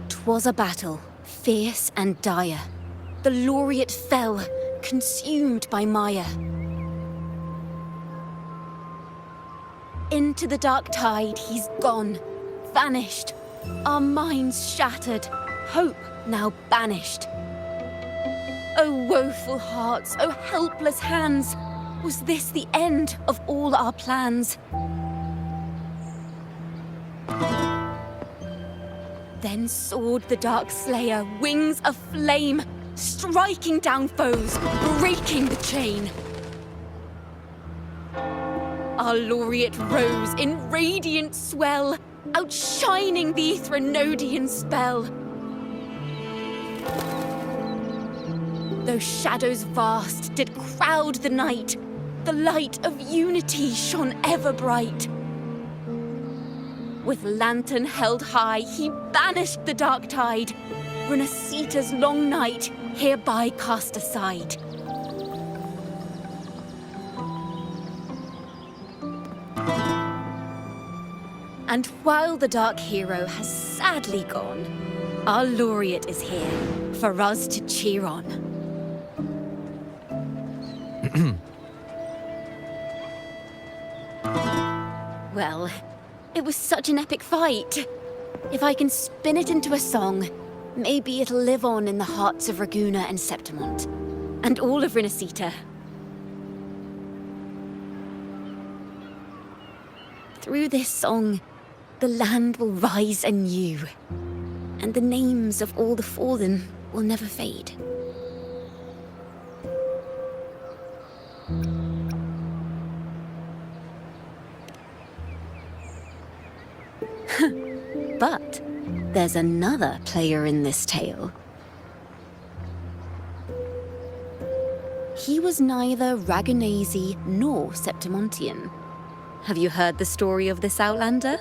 'Twas a battle, fierce and dire. The laureate fell, consumed by mire. Into the dark tide he's gone, vanished. Our minds shattered, hope now banished. O woeful hearts, O helpless hands, was this the end of all our plans? Then soared the dark slayer, wings aflame, striking down foes, breaking the chain. Our laureate rose in radiant swell, outshining the Threnodian spell. Though shadows vast did crowd the night, the light of unity shone ever bright. With lantern held high, he banished the dark tide, Rinascita's long night hereby cast aside. And while the dark hero has sadly gone, our laureate is here for us to cheer on. Well, it was such an epic fight. If I can spin it into a song, maybe it'll live on in the hearts of Raguna and Septimont, and all of Rinascita. Through this song, the land will rise anew, and the names of all the fallen will never fade. But there's another player in this tale. He was neither Ragunese nor Septimontian. Have you heard the story of this outlander?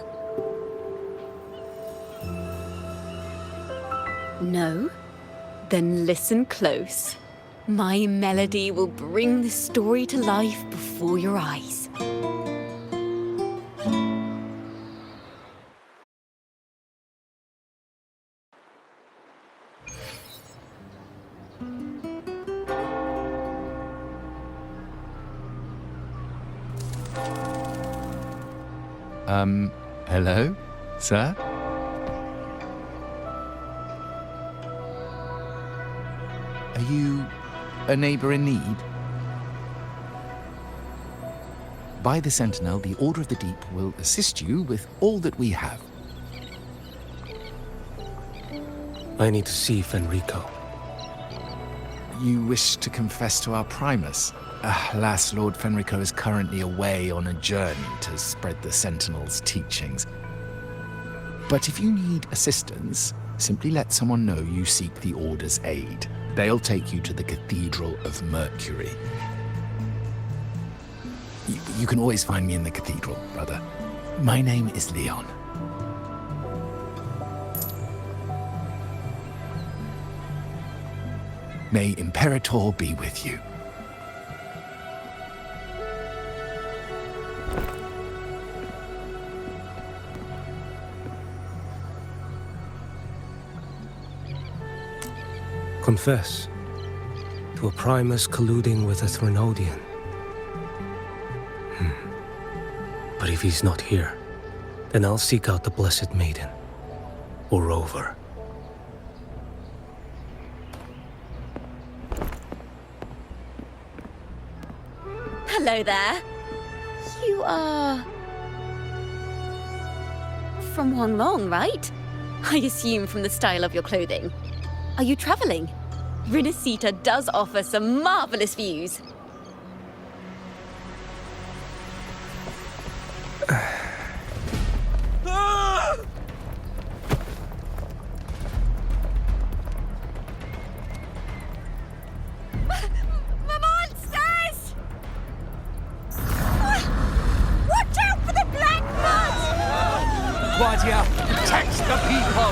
No? Then listen close. My melody will bring the story to life before your eyes. Hello, sir? Are you a neighbor in need? By the Sentinel, the Order of the Deep will assist you with all that we have. I need to see Fenrico. You wish to confess to our Primus? Alas, Lord Fenrico is currently away on a journey to spread the Sentinel's teachings. But if you need assistance, simply let someone know you seek the Order's aid. They'll take you to the Cathedral of Mercury. You can always find me in the cathedral, brother. My name is Leon. May Imperator be with you. Confess to a Primus colluding with a Threnodian. But if he's not here, then I'll seek out the Blessed Maiden, or Rover. Hello there. You are... from Huanglong, right? I assume from the style of your clothing. Are you traveling? Rinascita does offer some marvelous views. Protect the people!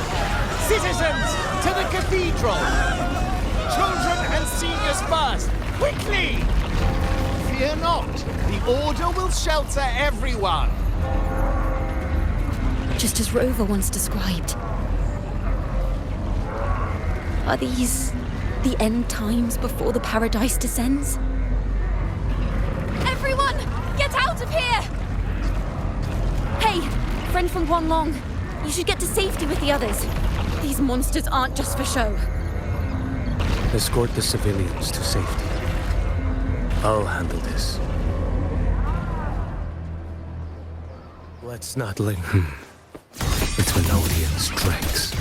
Citizens, to the cathedral! Children and seniors first! Quickly! Fear not, the Order will shelter everyone! just as Rover once described. Are these the end times before the paradise descends? Everyone, get out of here! Hey, friend from Huanglong, you should get to safety with the others. These monsters aren't just for show. Escort the civilians to safety. I'll handle this. Let's not linger. It's Venodian's dregs.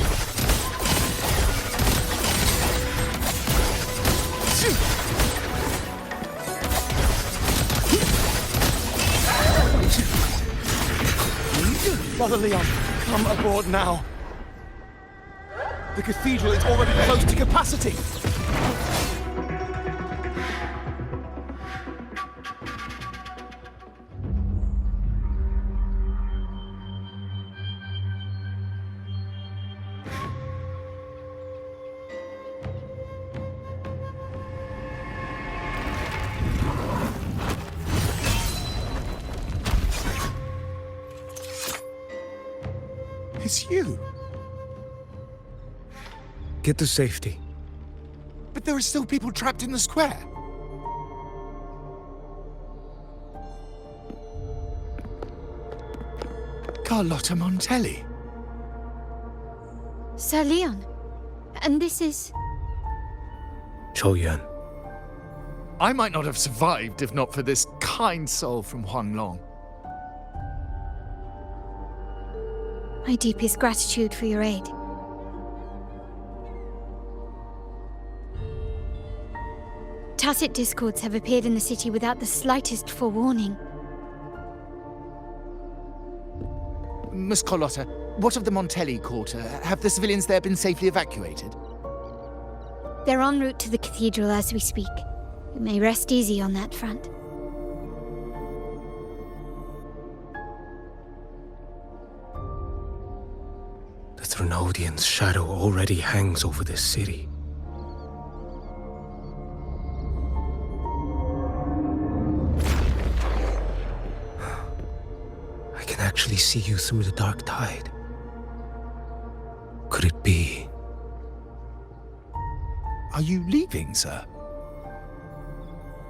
Brother Leon, come aboard now. The cathedral is already close to capacity. It's you. Get to safety. But there are still people trapped in the square. Carlotta Montelli. Sir Leon. And this is... Quiyuan. I might not have survived if not for this kind soul from Huanglong. My deepest gratitude for your aid. Tacit discords have appeared in the city without the slightest forewarning. Miss Carlotta, what of the Montelli quarter? Have the civilians there been safely evacuated? They're en route to the cathedral as we speak. You may rest easy on that front. The Thrunodian's shadow already hangs over this city. I can actually see you through the dark tide. Could it be? Are you leaving, sir?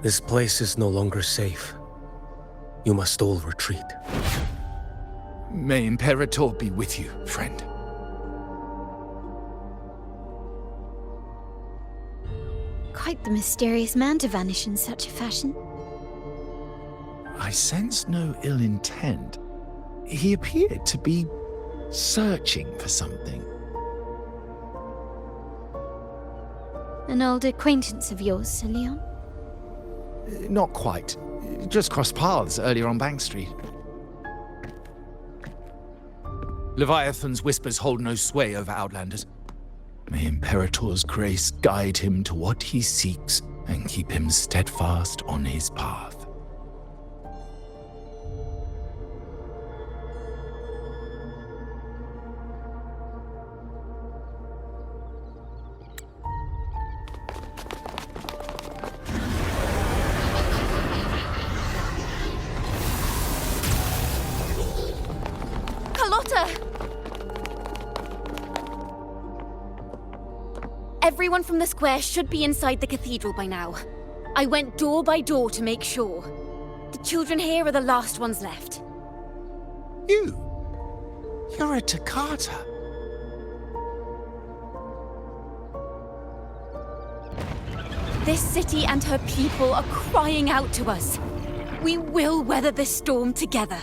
This place is no longer safe. You must all retreat. May Imperator be with you, friend. Quite the mysterious man to vanish in such a fashion. I sense no ill intent. He appeared to be searching for something. An old acquaintance of yours, Sir Leon? Not quite. Just crossed paths earlier on Bank Street. Leviathan's whispers hold no sway over Outlanders. May Imperator's grace guide him to what he seeks and keep him steadfast on his path. Everyone from the square should be inside the cathedral by now. I went door by door to make sure. The children here are the last ones left. You're a Toccata. This city and her people are crying out to us. We will weather this storm together.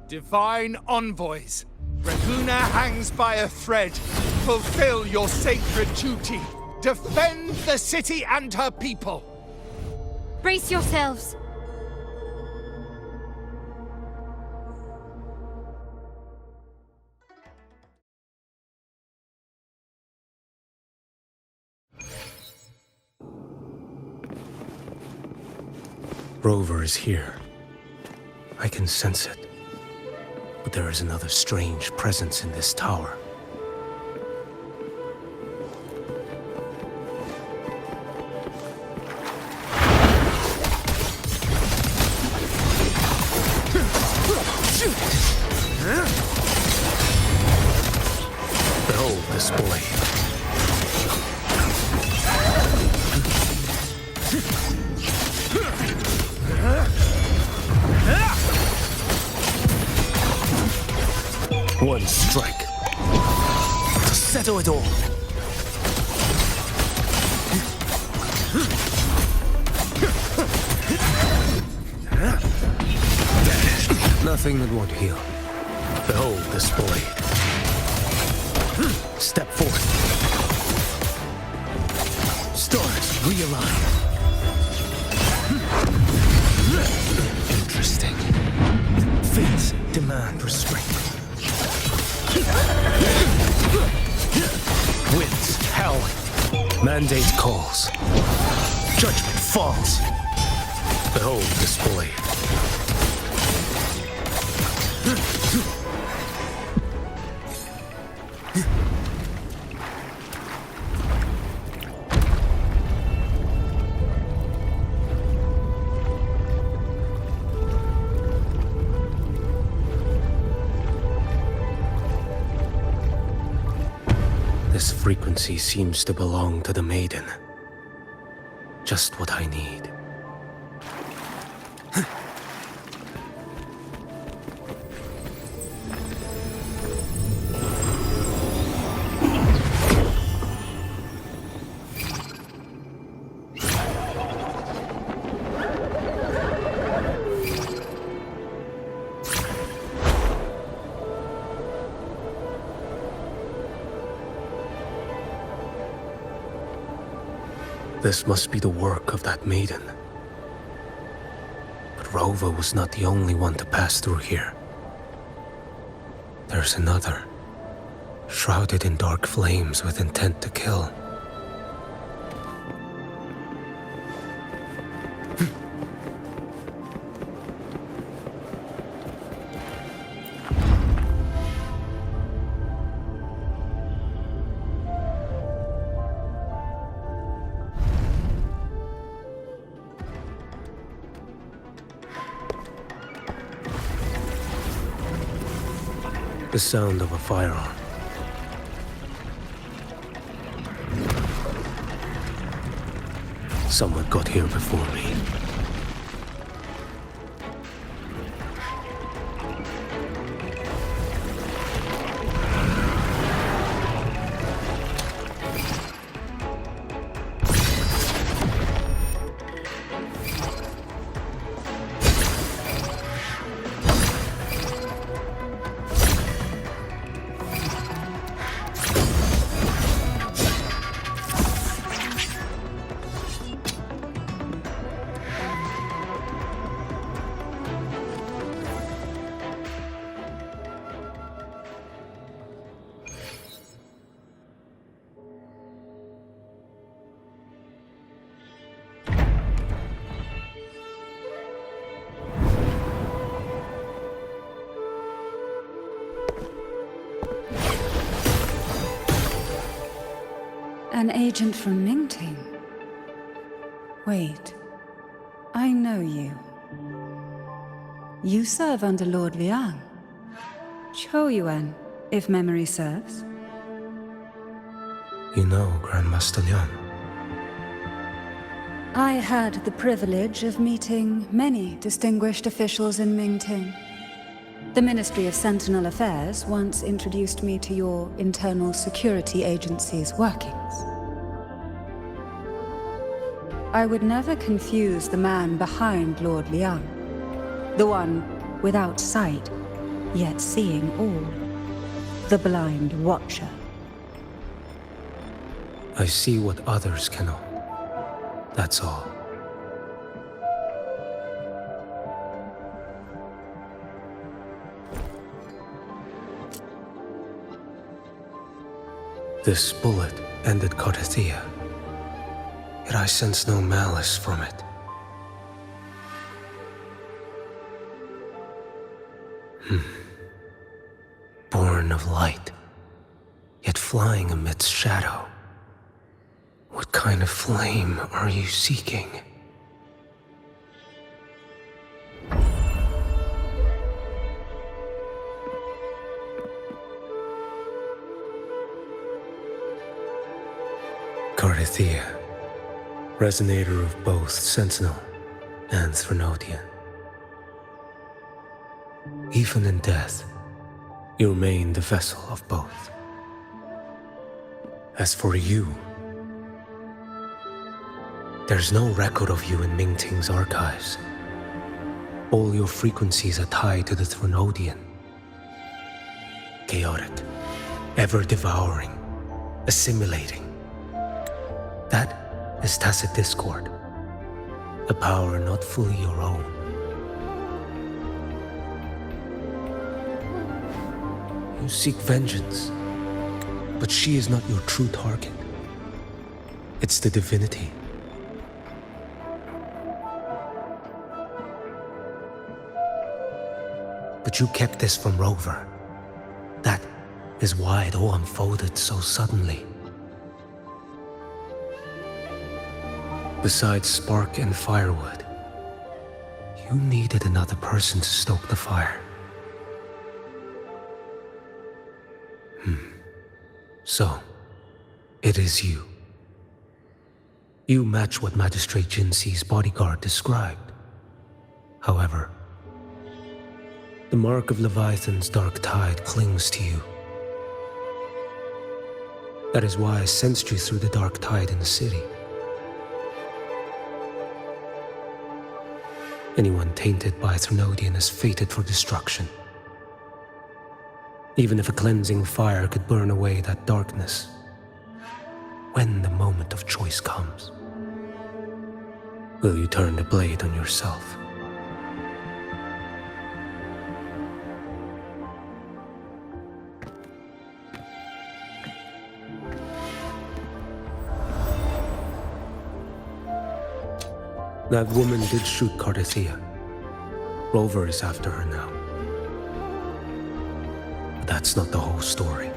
Divine envoys, Raguna hangs by a thread. Fulfill your sacred duty. Defend the city and her people. Brace yourselves! Rover is here. I can sense it. But there is another strange presence in this tower. Behold this boy. One strike to settle it all. Nothing that won't heal. Behold this boy. Step forth. Stars realign. Interesting. Fates demand restraint. Winds howling. Mandate calls. Judgment falls. Behold this boy. This frequency seems to belong to the maiden. Just what I need. This must be the work of that maiden. But Rova was not the only one to pass through here. There's another, shrouded in dark flames with intent to kill. The sound of a firearm. Someone got here before me. An agent from Mingting? Wait, I know you. You serve under Lord Liang. Quiyuan, if memory serves. You know Grandmaster Liang. I had the privilege of meeting many distinguished officials in Mingting. The Ministry of Sentinel Affairs once introduced me to your internal security agency's workings. I would never confuse the man behind Lord Liang, the one without sight, yet seeing all, the blind watcher. I see what others cannot. That's all. This bullet ended Cardathia, yet I sense no malice from it. Born of light, yet flying amidst shadow. What kind of flame are you seeking? Carithia, resonator of both Sentinel and Threnodian. Even in death, you remain the vessel of both. As for you, there's no record of you in Mingting's archives. All your frequencies are tied to the Threnodian. Chaotic, ever-devouring, assimilating. That is tacit discord, a power not fully your own. You seek vengeance, but she is not your true target. It's the divinity. But you kept this from Rover. That is why it all unfolded so suddenly. Besides spark and firewood, you needed another person to stoke the fire. So, it is you. You match what Magistrate Jinxi's bodyguard described. However, the mark of Leviathan's dark tide clings to you. That is why I sensed you through the dark tide in the city. Anyone tainted by Threnodian is fated for destruction. Even if a cleansing fire could burn away that darkness, when the moment of choice comes, will you turn the blade on yourself? That woman did shoot Carithia. Rover is after her now. But that's not the whole story.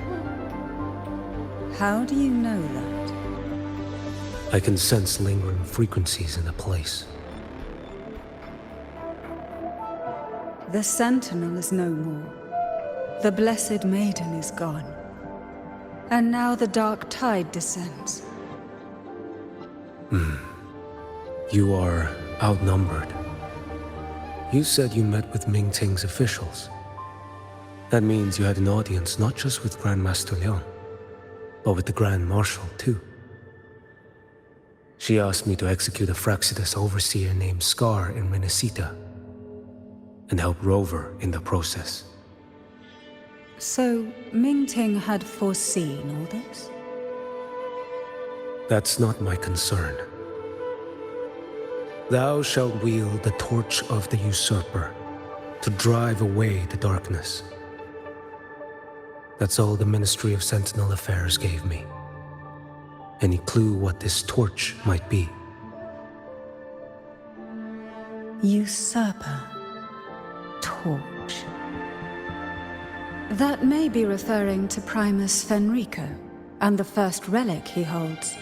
How do you know that? I can sense lingering frequencies in a place. The Sentinel is no more. The Blessed Maiden is gone. And now the dark tide descends. You are outnumbered. You said you met with Mingting's officials. That means you had an audience not just with Grandmaster Leon, but with the Grand Marshal too. She asked me to execute a Fraxidus overseer named Scar in Rinascita, and help Rover in the process. So, Mingting had foreseen all this? That's not my concern. Thou shalt wield the torch of the usurper to drive away the darkness. That's all the Ministry of Sentinel Affairs gave me. Any clue what this torch might be? Usurper. Torch. That may be referring to Primus Fenrico and the first relic he holds.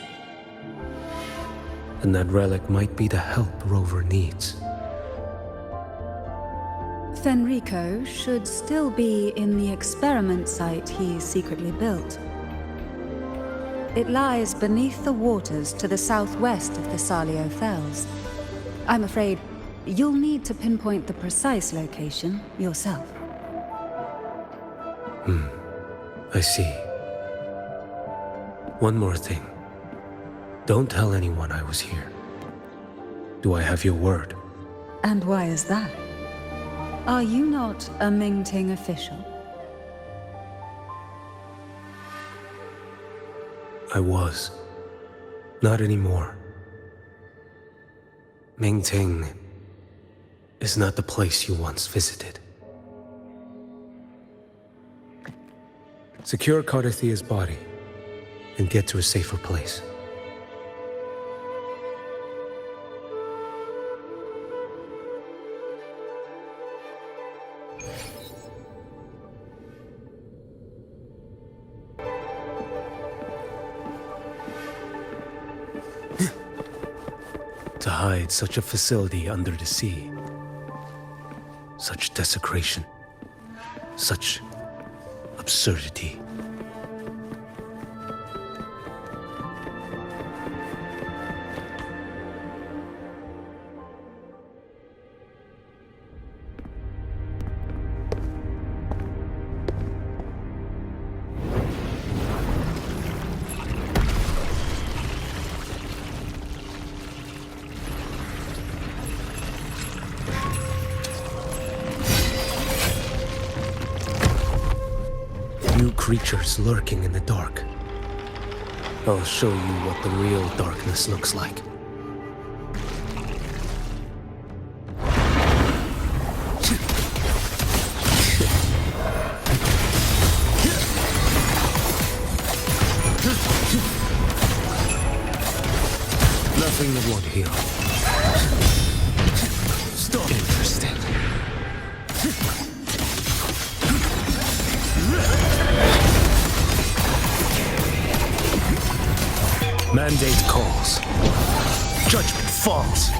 And that relic might be the help Rover needs. Fenrico should still be in the experiment site he secretly built. It lies beneath the waters to the southwest of the Salio Fells. I'm afraid you'll need to pinpoint the precise location yourself. I see. One more thing. Don't tell anyone I was here. Do I have your word? And why is that? Are you not a Mingting official? I was. Not anymore. Mingting is not the place you once visited. Secure Carithia's body and get to a safer place. To hide such a facility under the sea. Such desecration. Such absurdity. creatures lurking in the dark. I'll show you what the real darkness looks like. Nothing that won't heal. Stop. Interesting. Mandate calls. Judgment falls.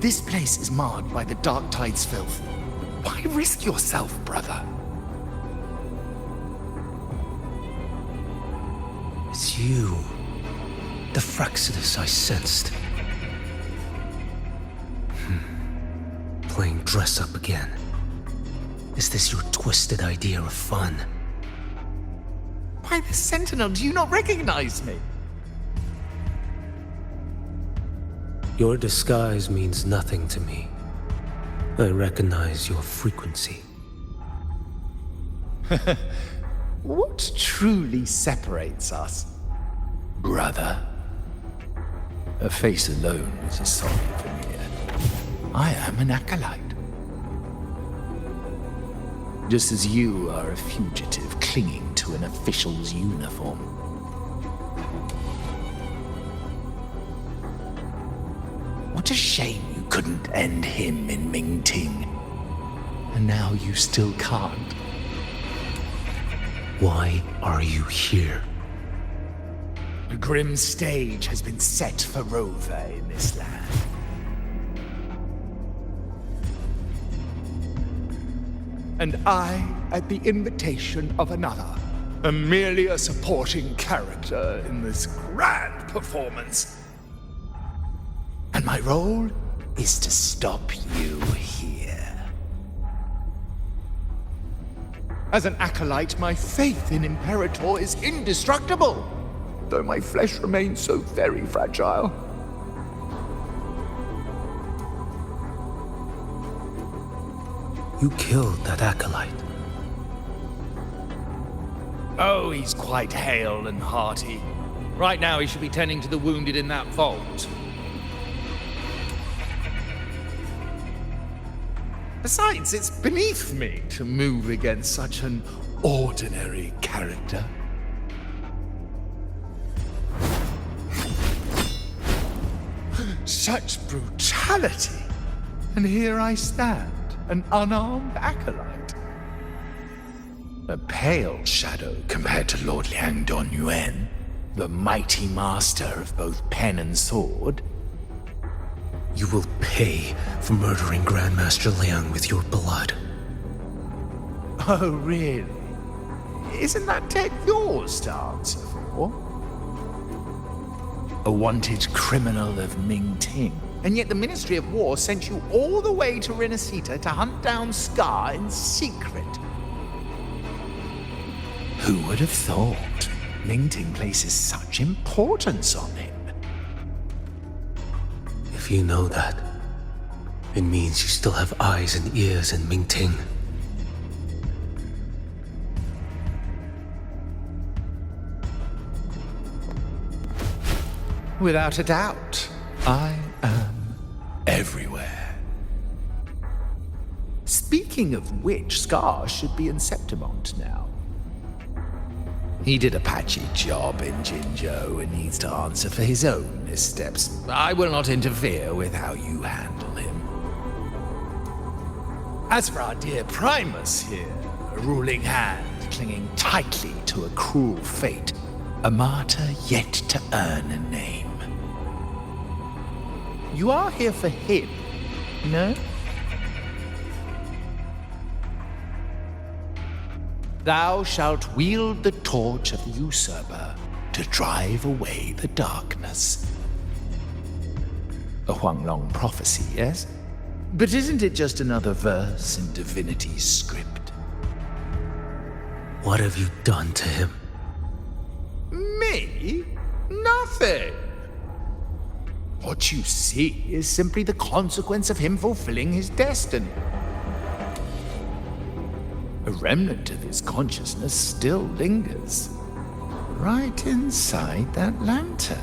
This place is marred by the Dark Tide's filth. Why risk yourself, brother? It's you. The Fraxidus I sensed. Playing dress-up again. Is this your twisted idea of fun? Why the Sentinel? Do you not recognize me? Your disguise means nothing to me. I recognize your frequency. What truly separates us, brother? A face alone is a sorry veneer. I am an acolyte. Just as you are a fugitive clinging to an official's uniform. What a shame you couldn't end him in Mingting. And now you still can't. Why are you here? A grim stage has been set for Rover in this land. And I, at the invitation of another, am merely a supporting character in this grand performance. And my role is to stop you here. As an acolyte, my faith in Imperator is indestructible, though my flesh remains so very fragile. You killed that acolyte. Oh, he's quite hale and hearty. Right now he should be tending to the wounded in that vault. Besides, it's beneath me to move against such an ordinary character. Such brutality! And here I stand, an unarmed acolyte. A pale shadow compared to Lord Liang Donyuan, the mighty master of both pen and sword. You will pay for murdering Grandmaster Liang with your blood. Oh, really? Isn't that debt yours to answer for? A wanted criminal of Mingting. And yet the Ministry of War sent you all the way to Rinascita to hunt down Scar in secret. Who would have thought Mingting places such importance on him? If you know that, it means you still have eyes and ears in Mingting. Without a doubt, I am everywhere. Speaking of which, Scar should be in Septimont now. He did a patchy job in Jinzhou and needs to answer for his own missteps. I will not interfere with how you handle him. As for our dear Primus here, a ruling hand clinging tightly to a cruel fate, a martyr yet to earn a name. You are here for him, no? Thou shalt wield the torch of the usurper to drive away the darkness. A Huanglong prophecy, yes? But isn't it just another verse in divinity's script? What have you done to him? Me? Nothing. What you see is simply the consequence of him fulfilling his destiny. A remnant of his consciousness still lingers, right inside that lantern.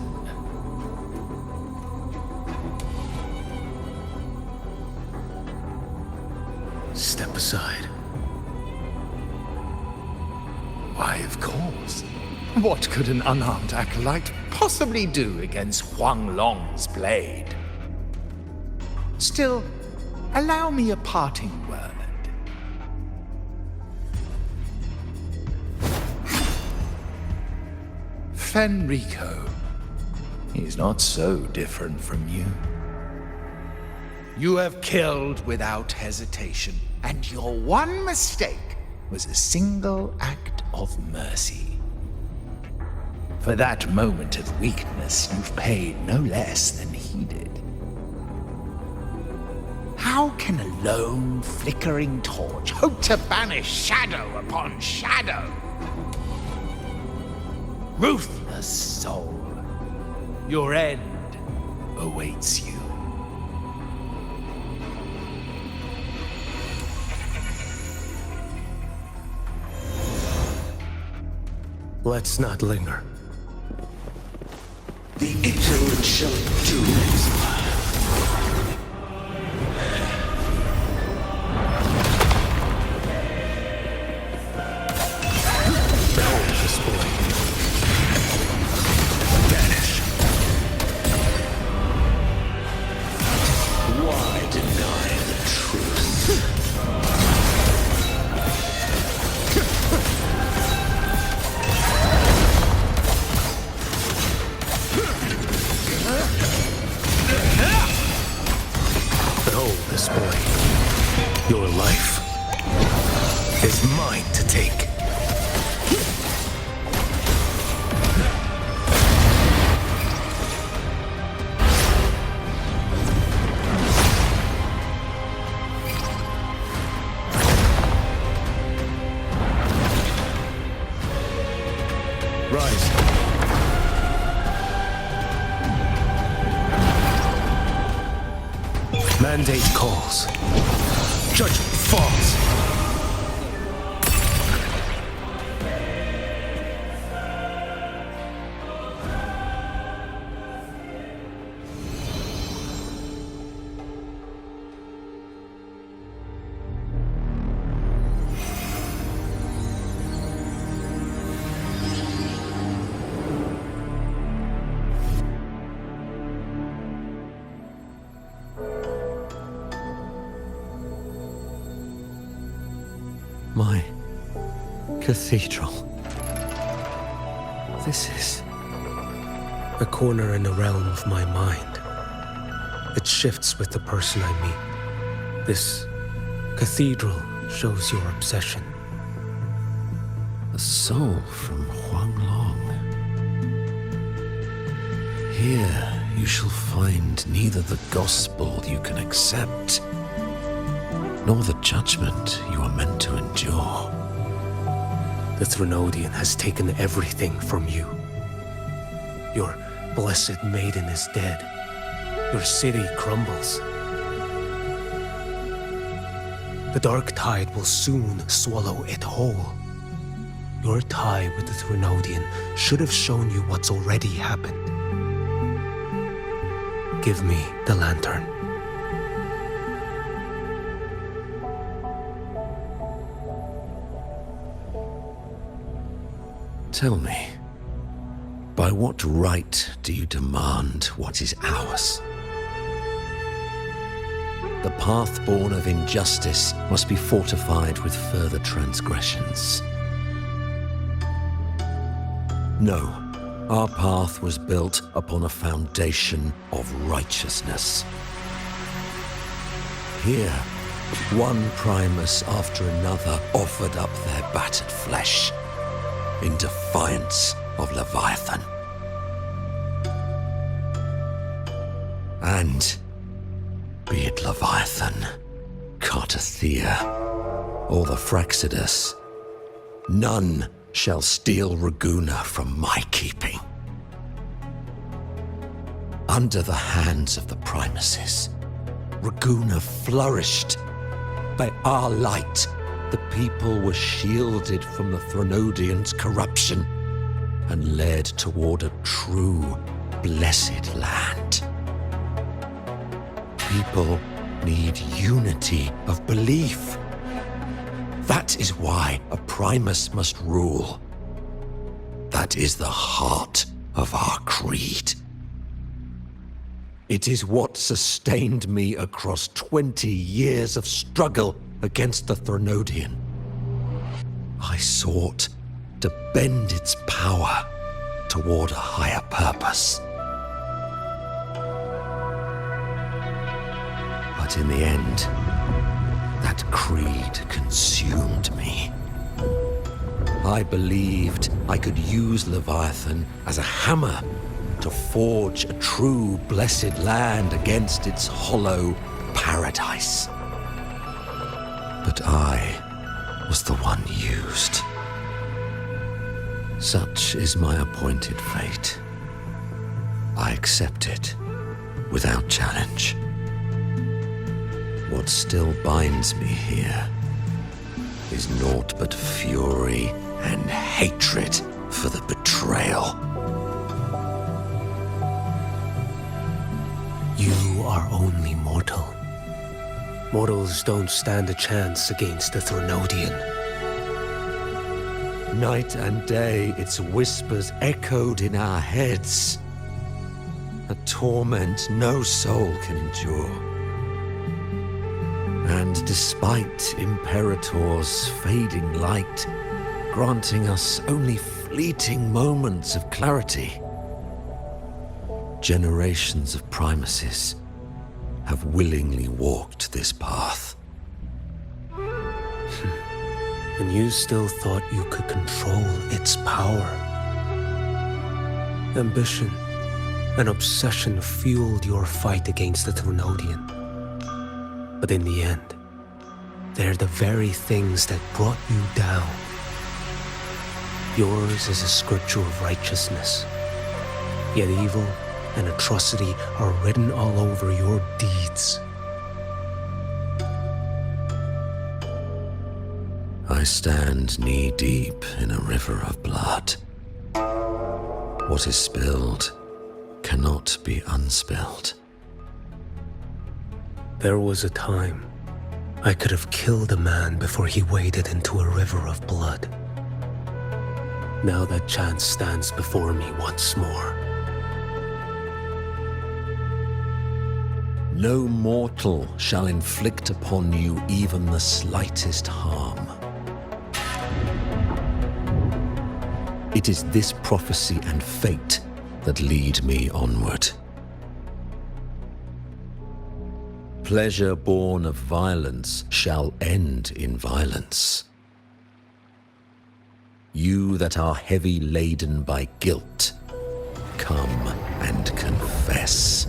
Step aside. Why, of course. What could an unarmed acolyte possibly do against Huanglong's blade? Still, allow me a parting word. Fenrico. He's not so different from you. You have killed without hesitation, and your one mistake was a single act of mercy. For that moment of weakness, you've paid no less than he did. How can a lone, flickering torch hope to banish shadow upon shadow? Ruthless soul, your end awaits you. Let's not linger. The ignorant shall do exile. Behold this boy. Vanish. Why deny the truth? Behold this boy. Your life is mine to take. Rise. Mandate calls. Judgment falls. My cathedral. This is a corner in the realm of my mind. It shifts with the person I meet. This cathedral shows your obsession. A soul from Huanglong. Here you shall find neither the gospel you can accept, nor the judgment you are meant to endure. The Thrunodian has taken everything from you. Your blessed maiden is dead. Your city crumbles. The dark tide will soon swallow it whole. Your tie with the Thrunodian should have shown you what's already happened. Give me the lantern. Tell me, by what right do you demand what is ours? The path born of injustice must be fortified with further transgressions. No, our path was built upon a foundation of righteousness. Here, one Primus after another offered up their battered flesh in defiance of Leviathan. And be it Leviathan, Cartathea, or the Fraxidus, none shall steal Raguna from my keeping. Under the hands of the Primuses, Raguna flourished. By our light, the people were shielded from the Threnodians' corruption and led toward a true, blessed land. People need unity of belief. That is why a Primus must rule. That is the heart of our creed. It is what sustained me across 20 years of struggle against the Threnodian. I sought to bend its power toward a higher purpose. But in the end, that creed consumed me. I believed I could use Leviathan as a hammer to forge a true blessed land against its hollow paradise. But I was the one used. Such is my appointed fate. I accept it without challenge. What still binds me here is naught but fury and hatred for the betrayal. You are only mortal. Mortals don't stand a chance against the Threnodian. Night and day, its whispers echoed in our heads. A torment no soul can endure. And despite Imperator's fading light, granting us only fleeting moments of clarity, generations of Primuses have willingly walked this path. And you still thought you could control its power. Ambition and obsession fueled your fight against the Threnodian. But in the end, they're the very things that brought you down. Yours is a scripture of righteousness, yet evil and atrocity are written all over your deeds. I stand knee-deep in a river of blood. What is spilled cannot be unspilled. There was a time I could have killed a man before he waded into a river of blood. Now that chance stands before me once more. No mortal shall inflict upon you even the slightest harm. It is this prophecy and fate that lead me onward. Pleasure born of violence shall end in violence. You that are heavy laden by guilt, come and confess.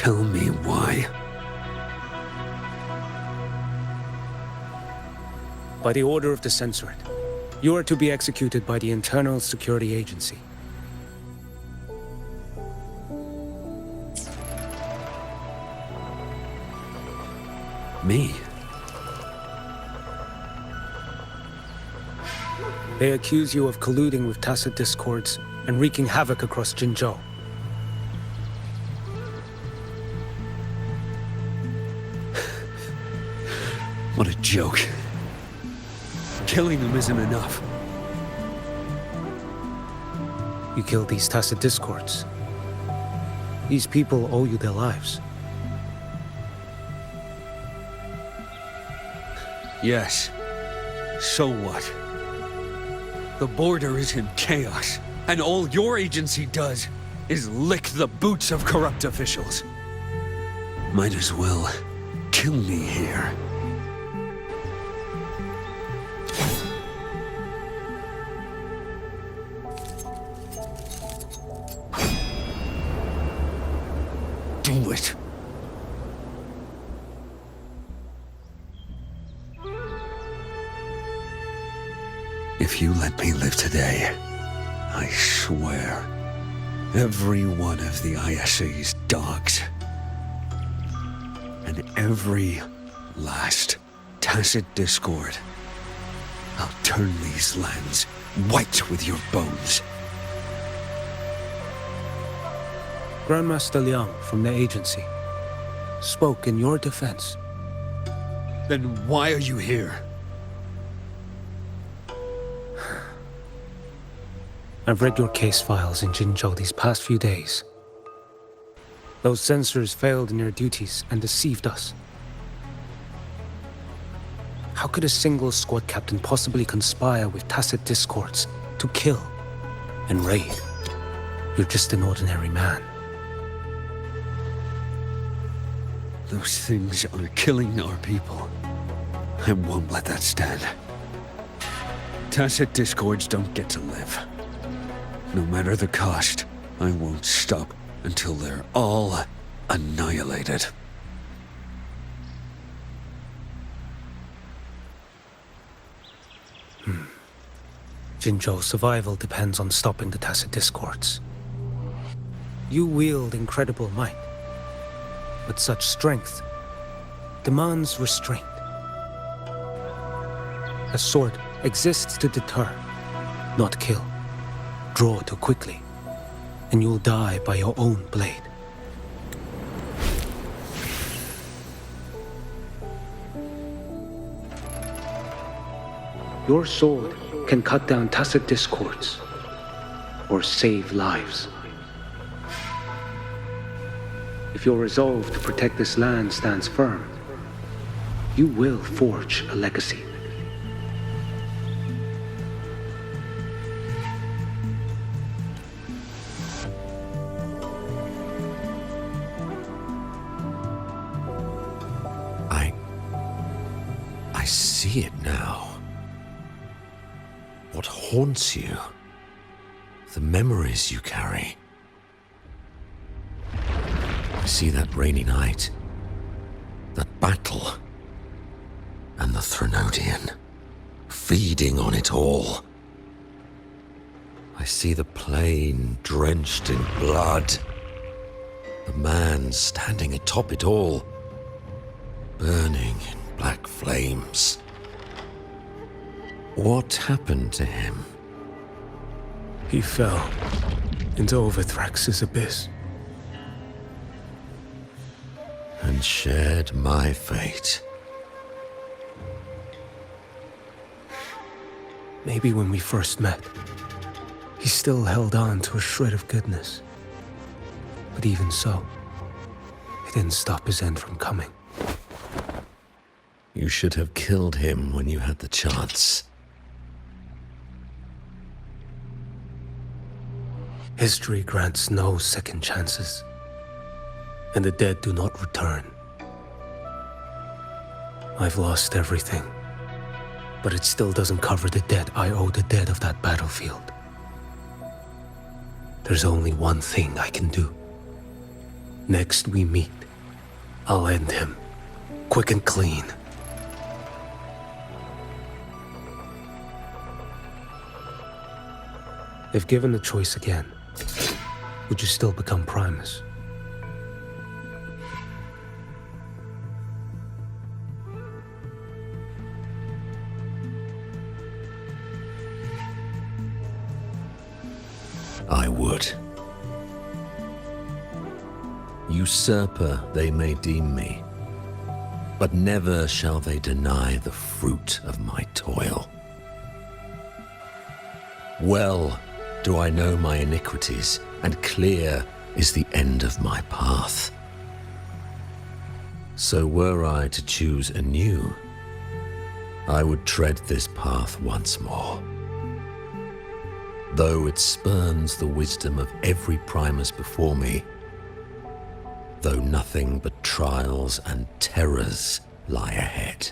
tell me why? By the order of the Censorate, you are to be executed by the Internal Security Agency. Me? They accuse you of colluding with tacit discords and wreaking havoc across Jinzhou. What a joke. Killing them isn't enough. You killed these tacit discords. These people owe you their lives. Yes. So what? The border is in chaos, and all your agency does is lick the boots of corrupt officials. Might as well kill me here. Do it. If you let me live today, I swear, every one of the ISA's dogs, and every last tacit discord, I'll turn these lands white with your bones. Grandmaster Liang from the agency spoke in your defense. Then why are you here? I've read your case files in Jinzhou these past few days. Those censors failed in their duties and deceived us. How could a single squad captain possibly conspire with tacit discords to kill and raid? You're just an ordinary man. Those things are killing our people. I won't let that stand. Tacit discords don't get to live. No matter the cost, I won't stop until they're all annihilated. Jinzhou's survival depends on stopping the tacit discords. You wield incredible might, but such strength demands restraint. A sword exists to deter, not kill. Draw too quickly, and you'll die by your own blade. Your sword can cut down tacit discords, or save lives. If your resolve to protect this land stands firm, you will forge a legacy. I see it now. What haunts you? The memories you carry. I see that rainy night, that battle, and the Threnodian, feeding on it all. I see the plain drenched in blood, the man standing atop it all, burning in black flames. What happened to him? He fell into Overthrax's abyss. And shared my fate. Maybe when we first met, he still held on to a shred of goodness. But even so, it didn't stop his end from coming. You should have killed him when you had the chance. History grants no second chances, and the dead do not return. I've lost everything, but it still doesn't cover the debt I owe the dead of that battlefield. There's only one thing I can do. Next we meet, I'll end him, quick and clean. If given the choice again, would you still become Primus? I would. Usurper they may deem me, but never shall they deny the fruit of my toil. Well do I know my iniquities, and clear is the end of my path. So were I to choose anew, I would tread this path once more. Though it spurns the wisdom of every Primus before me, though nothing but trials and terrors lie ahead.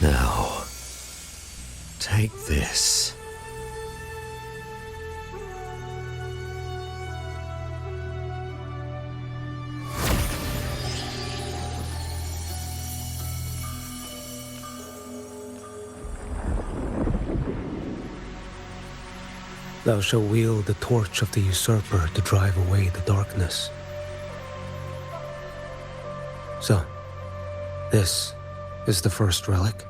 Now, take this. Thou shalt wield the torch of the usurper to drive away the darkness. So, this is the first relic?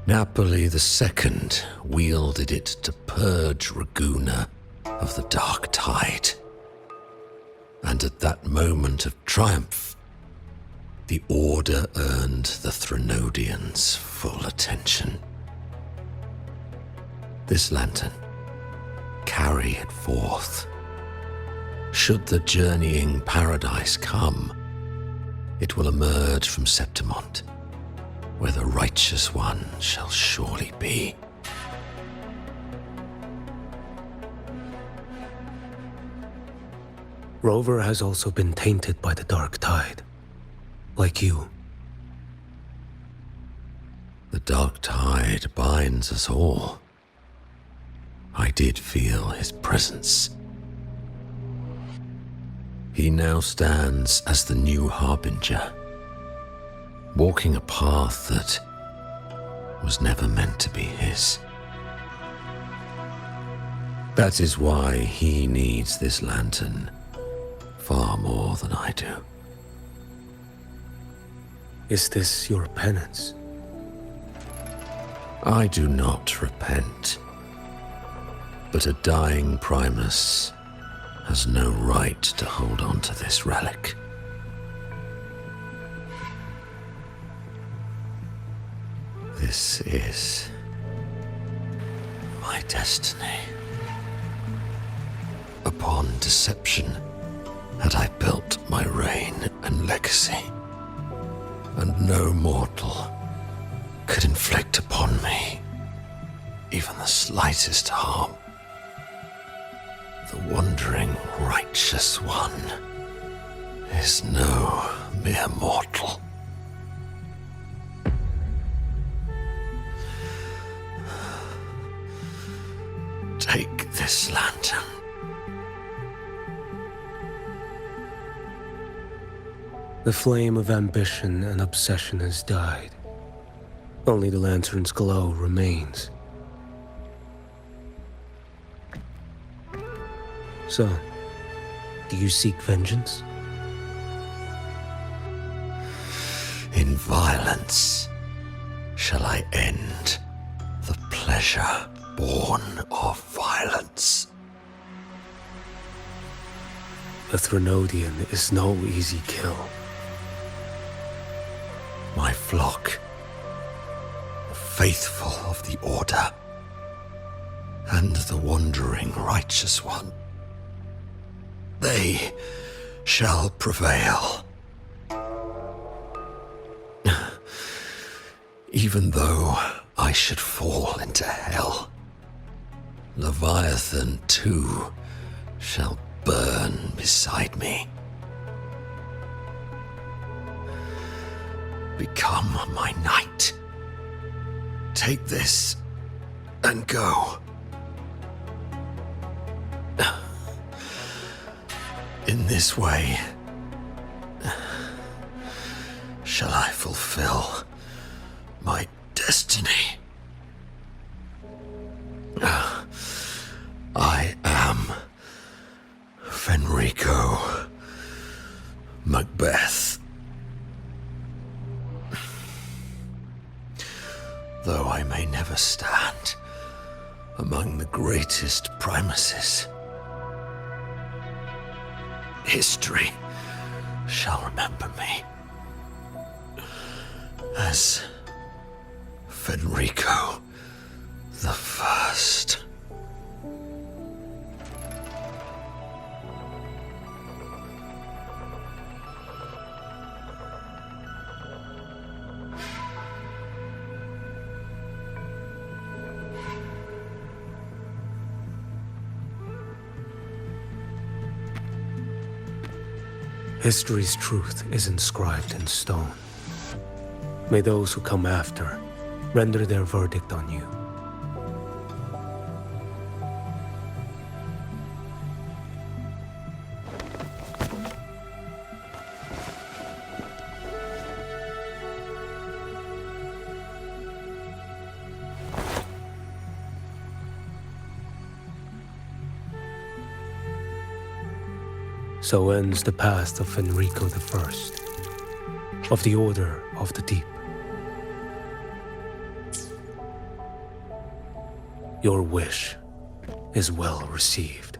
Napoli II wielded it to purge Raguna of the dark tide. And at that moment of triumph, the Order earned the Threnodians full attention. This lantern, carry it forth. Should the journeying paradise come, it will emerge from Septimont, where the righteous one shall surely be. Rover has also been tainted by the dark tide, like you. The dark tide binds us all. I did feel his presence. He now stands as the new harbinger, walking a path that was never meant to be his. That is why he needs this lantern far more than I do. Is this your penance? I do not repent. But a dying Primus has no right to hold on to this relic. This is my destiny. Upon deception had I built my reign and legacy, and no mortal could inflict upon me even the slightest harm. The wandering righteous one is no mere mortal. Take this lantern. The flame of ambition and obsession has died. Only the lantern's glow remains. So, do you seek vengeance? In violence shall I end the pleasure born of violence. A Threnodian is no easy kill. My flock, the faithful of the Order, and the wandering righteous one, they shall prevail. Even though I should fall into hell, Leviathan too shall burn beside me. Become my knight. Take this and go. In this way, shall I fulfill my destiny? I am Fenrico Macbeth. Though I may never stand among the greatest primuses, history shall remember me as Fenrico the First. History's truth is inscribed in stone. May those who come after render their verdict on you. So ends the path of Fenrico I, of the Order of the Deep. Your wish is well received.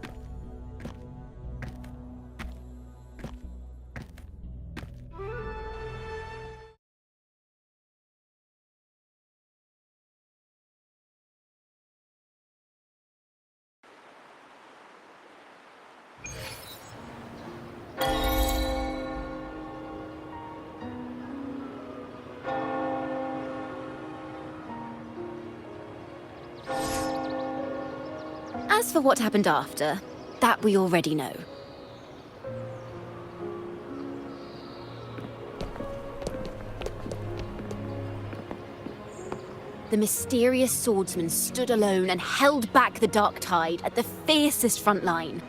As for what happened after, that we already know. The mysterious swordsman stood alone and held back the dark tide at the fiercest front line.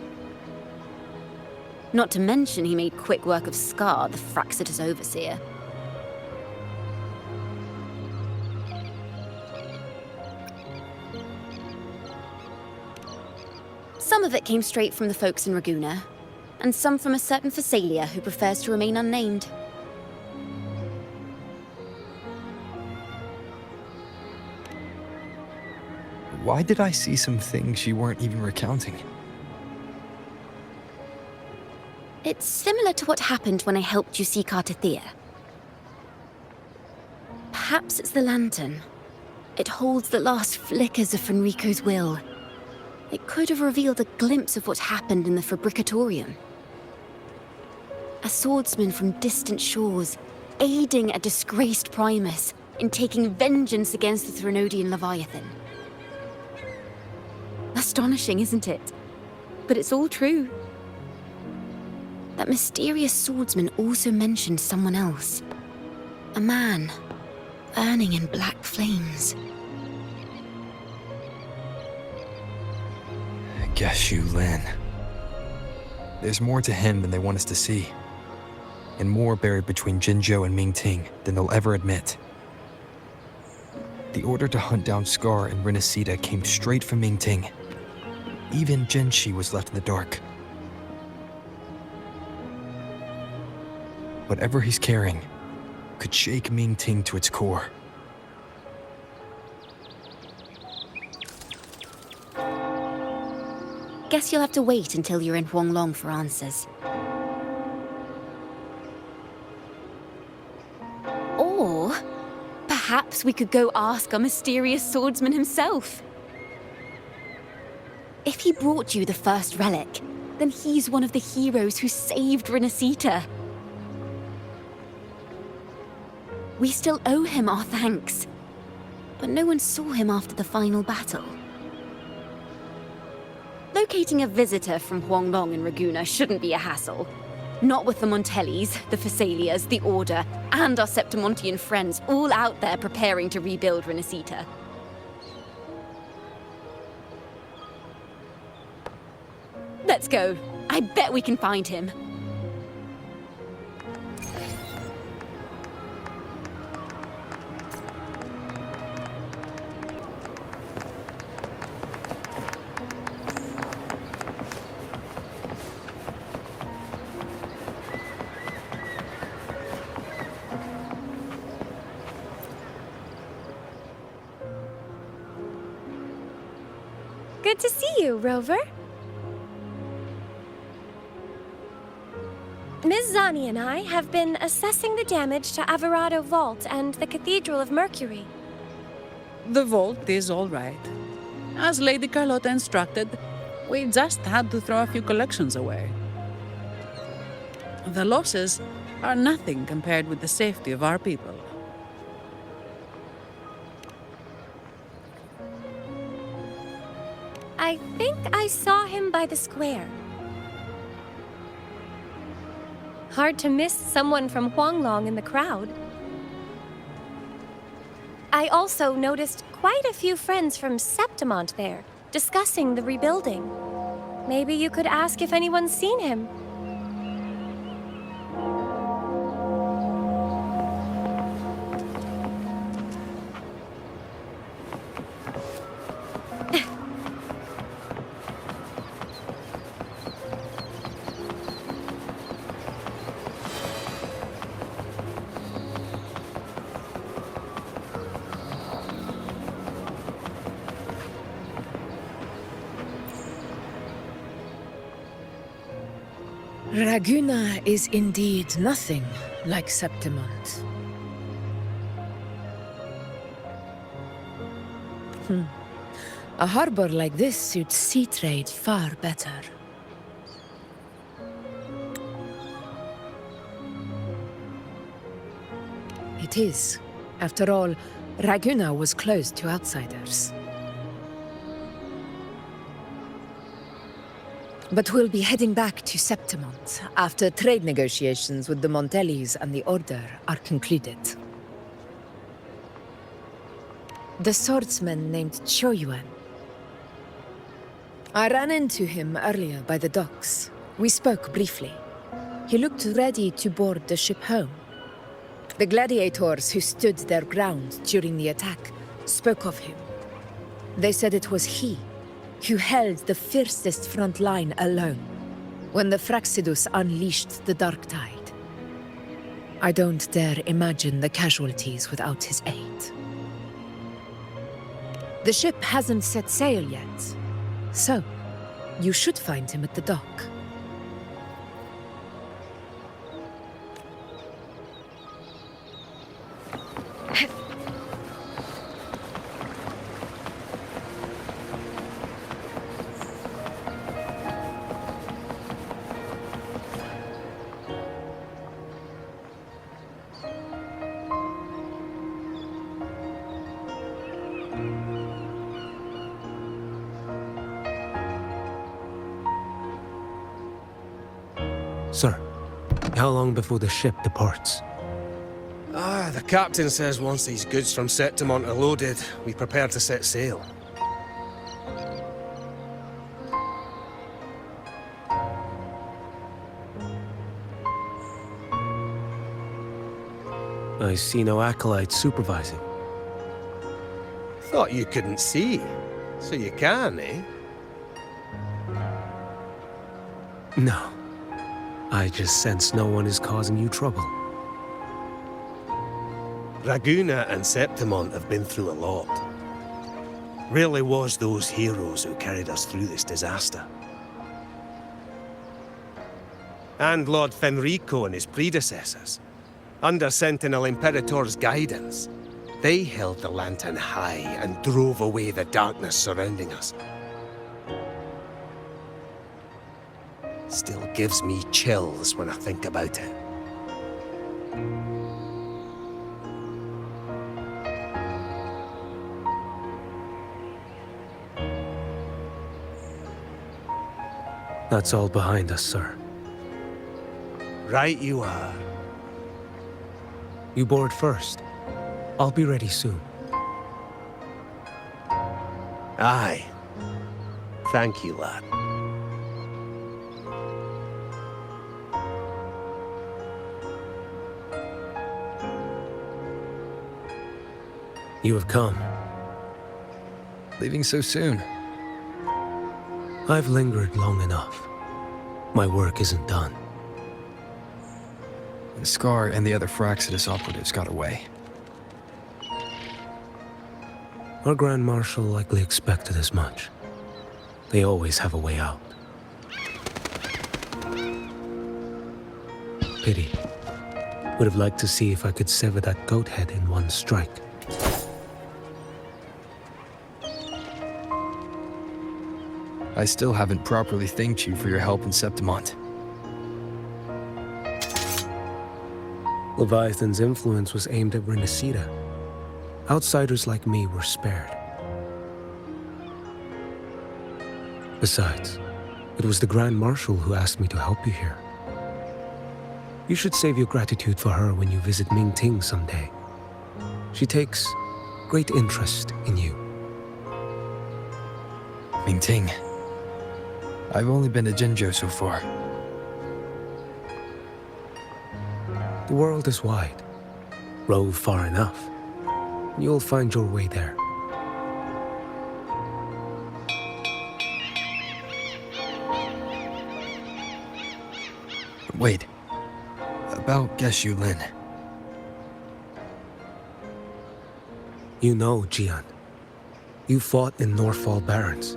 Not to mention he made quick work of Scar, the Fraxitous overseer. Some of it came straight from the folks in Raguna, and some from a certain Phasalia who prefers to remain unnamed. Why did I see some things you weren't even recounting? It's similar to what happened when I helped you seek Artithea. Perhaps it's the lantern. It holds the last flickers of Fenrico's will. It could have revealed a glimpse of what happened in the Fabricatorium. A swordsman from distant shores, aiding a disgraced Primus in taking vengeance against the Threnodian Leviathan. Astonishing, isn't it? But it's all true. That mysterious swordsman also mentioned someone else. A man, burning in black flames. Guess you, Lin. There's more to him than they want us to see. And more buried between Jinzhou and Mingting than they'll ever admit. The order to hunt down Scar and Rinascita came straight from Mingting. Even Jinshi was left in the dark. Whatever he's carrying could shake Mingting to its core. Guess you'll have to wait until you're in Huanglong for answers. Or perhaps we could go ask our mysterious swordsman himself. If he brought you the first relic, then he's one of the heroes who saved Rinascita. We still owe him our thanks, but no one saw him after the final battle. Locating a visitor from Huanglong and Raguna shouldn't be a hassle. Not with the Montellis, the Phasalias, the Order, and our Septimontian friends all out there preparing to rebuild Rinascita. Let's go. I bet we can find him. Good to see you, Rover. Ms. Zani and I have been assessing the damage to Averado Vault and the Cathedral of Mercury. The vault is all right. As Lady Carlotta instructed, we just had to throw a few collections away. The losses are nothing compared with the safety of our people. I think I saw him by the square. Hard to miss someone from Huanglong in the crowd. I also noticed quite a few friends from Septimont there, discussing the rebuilding. Maybe you could ask if anyone's seen him. Raguna is indeed nothing like Septimont. A harbor like this suits sea trade far better. It is. After all, Raguna was closed to outsiders. But we'll be heading back to Septimont after trade negotiations with the Montellis and the Order are concluded. The swordsman named Quiyuan. I ran into him earlier by the docks. We spoke briefly. He looked ready to board the ship home. The gladiators who stood their ground during the attack spoke of him. They said it was he who held the fiercest front line alone when the Fraxidus unleashed the Dark Tide. I don't dare imagine the casualties without his aid. The ship hasn't set sail yet, so you should find him at the dock. Sir, how long before the ship departs? The captain says once these goods from Septimont are loaded, we prepare to set sail. I see no acolytes supervising. Thought you couldn't see, so you can, eh? No. I just sense no one is causing you trouble. Raguna and Septimont have been through a lot. Really was those heroes who carried us through this disaster. And Lord Fenrico and his predecessors. Under Sentinel Imperator's guidance, they held the lantern high and drove away the darkness surrounding us. Still gives me chills when I think about it. That's all behind us, sir. Right you are. You board first. I'll be ready soon. Aye. Thank you, lad. You have come. Leaving so soon. I've lingered long enough. My work isn't done. The Scar and the other Fraxidus operatives got away. Our Grand Marshal likely expected as much. They always have a way out. Pity. Would have liked to see if I could sever that goat head in one strike. I still haven't properly thanked you for your help in Septimont. Leviathan's influence was aimed at Rinascita. Outsiders like me were spared. Besides, it was the Grand Marshal who asked me to help you here. You should save your gratitude for her when you visit Mingting someday. She takes great interest in you. Mingting. I've only been to Jinzhou so far. The world is wide. Rove far enough. You'll find your way there. Wait. About Geshu Lin. You know, Jian. You fought in Northfall Barrens.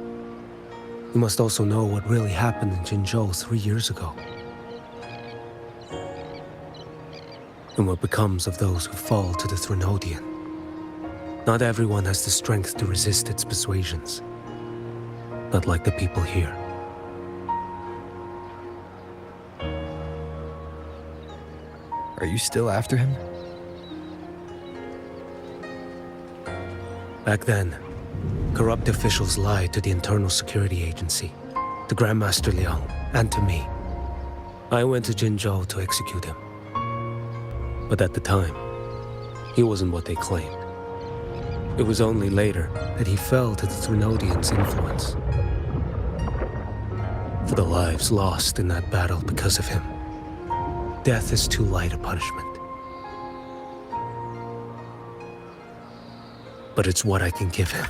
You must also know what really happened in Jinzhou 3 years ago. And what becomes of those who fall to the Threnodian. Not everyone has the strength to resist its persuasions. Not like the people here. Are you still after him? Back then, corrupt officials lied to the Internal Security Agency, to Grandmaster Liang, and to me. I went to Jinzhou to execute him. But at the time, he wasn't what they claimed. It was only later that he fell to the Threnodians' influence. For the lives lost in that battle because of him, death is too light a punishment. But it's what I can give him,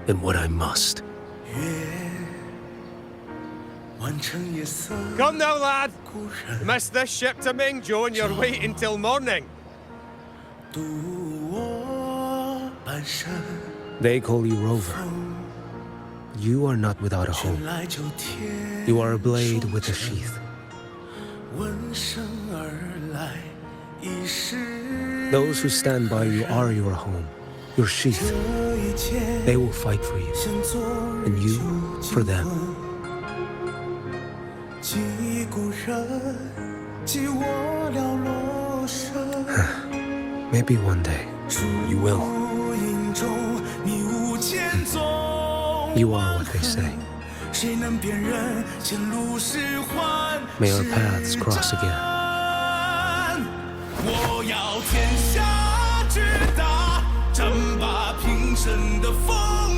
and what I must. Come now, lad! Miss this ship to Mingzhou and you're waiting till morning. They call you Rover. You are not without a home. You are a blade with a sheath. Those who stand by you are your home, your sheath. They will fight for you, and you for them. Maybe one day, you will. You are what they say. May our paths cross again. 我要天下之大，争霸平生的风